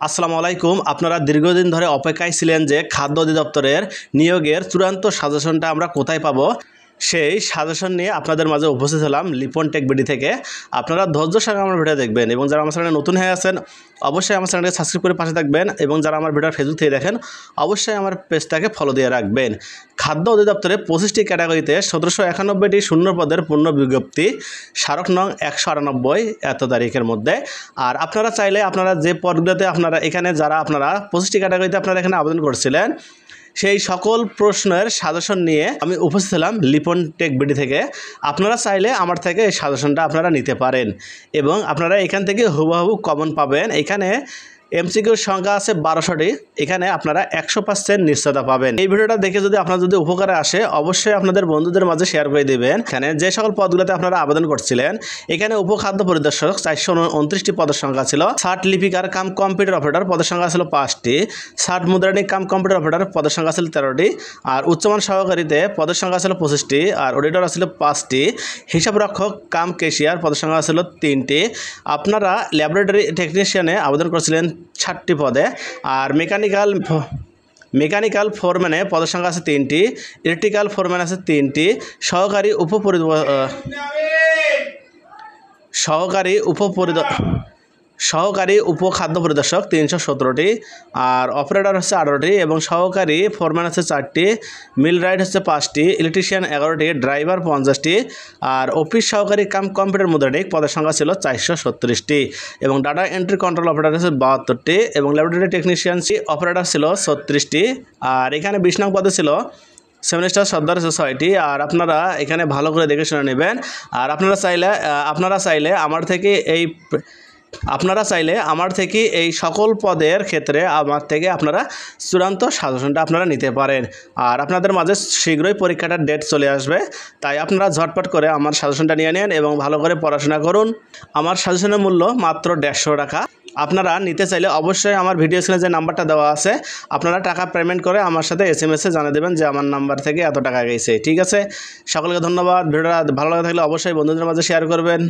আসসালামু আলাইকুম। আপনারা দীর্ঘদিন ধরে অপেক্ষায় ছিলেন যে খাদ্য অধিদপ্তরের নিয়োগের চূড়ান্ত সাজেশনটা আমরা কোথায় পাবো, সেই সাজেশন নিয়ে আপনাদের মাঝে উপস্থিত হলাম লিপন টেক বিডি থেকে। আপনারা ধৈর্যের সঙ্গে আমার ভিডিও দেখবেন এবং যারা আমার চ্যানেলে নতুন হয়ে আছেন অবশ্যই আমার চ্যানেলকে সাবস্ক্রাইব করে পাশে থাকবেন এবং যারা আমার ভিডিও ফেসবুক থেকে দেখেন অবশ্যই আমার পেজটাকে ফলো দিয়ে রাখবেন। খাদ্য অধিদপ্তরে 25টি ক্যাটাগরিতে 1791টি শূন্য পদের পূর্ণ বিজ্ঞপ্তি, স্মারক নং 198 এত তারিখের মধ্যে। আর আপনারা চাইলে আপনারা যে পদগুলোতে আপনারা এখানে যারা আপনারা 25টি ক্যাটাগরিতে আপনারা এখানে আবেদন করছিলেন সেই সকল প্রশ্নের সাজেশন নিয়ে আমি উপস্থিত হলাম লিপন টেক বিডি থেকে। আপনারা চাইলে আমার থেকে এই সাজেশনটা আপনারা নিতে পারেন এবং আপনারা এখান থেকে হুবহু কমন পাবেন। এখানে এমসিকিউর সংখ্যা আছে 1200টি, এখানে আপনারা 100% নিশ্চয়তা পাবেবেন। এই ভিডিওটা দেখে যদি আপনার যদি উপকারে আসে অবশ্যই আপনাদের বন্ধুদের মাঝে শেয়ার করে দেবেন। এখানে যে সকল পদগুলোতে আপনারা আবেদন করছিলেন এখানে উপখাদ্য পরিদর্শক 429টি পদের সংখ্যা ছিল, ষাট লিপিকার কাম কম্পিউটার অপারেটর পদের সংখ্যা ছিল 5টি, ষাট মুদ্রাণী কাম কম্পিউটার অপারেটর পদের সংখ্যা ছিল 13টি, আর উচ্চমান সহকারীতে পদের সংখ্যা ছিল 25টি, আর অডিটর ছিল 5টি, হিসাব রক্ষক কাম ক্যাশিয়ার পদের সংখ্যা ছিল 3টি। আপনারা ল্যাবরেটরি টেকনিশিয়ানে আবেদন করছিলেন 60টি পদে, আর মেকানিক্যাল ফোরম্যানে পদের সংখ্যা আছে 3টি, ইলেকট্রিক্যাল ফোরম্যান আছে 3টি, সহকারী উপখাদ্য পরিদর্শক 317টি, আর অপারেটর হচ্ছে 18টি এবং সহকারী ফোরম্যান হচ্ছে 4টি, মিল রাইট হচ্ছে 5টি, ইলেকট্রিশিয়ান 11টি, ড্রাইভার 50টি, আর অফিস সহকারী কাম কম্পিউটার মুদ্রাণিক পদের সংখ্যা ছিল 437টি এবং ডাটা এন্ট্রি কন্ট্রোল অপারেটর হচ্ছে 72টি এবং ল্যাবরেটরি টেকনিশিয়ান অপারেটর ছিল 36টি। আর এখানে 20 নং পদে ছিল সেমিস্টার সর্দার হচ্ছে 6টি। আর আপনারা এখানে ভালো করে দেখে শুনে নেবেন। আর আপনারা চাইলে আমার থেকে এই সকল পদের ক্ষেত্রে আমার থেকে আপনারা চূড়ান্ত সাজেশনটা আপনারা নিতে পারেন। আর আপনাদের মাঝে শীঘ্রই পরীক্ষাটার ডেট চলে আসবে, তাই আপনারা ঝটপট করে আমার সাজেশনটা নিয়ে নেন এবং ভালো করে পড়াশোনা করুন। আমার সাজেশনের মূল্য মাত্র 150 টাকা। আপনারা নিতে চাইলে অবশ্যই আমার ভিডিও স্ক্রিনে যে নাম্বারটা দেওয়া আছে আপনারা টাকা পেমেন্ট করে আমার সাথে SMS-এ জানিয়ে দেবেন যে আমার নাম্বার থেকে এত টাকা গেছে। ঠিক আছে, সকলকে ধন্যবাদ। ভিডিওটা ভালো লাগে থাকলে অবশ্যই বন্ধুদের মাঝে শেয়ার করবেন।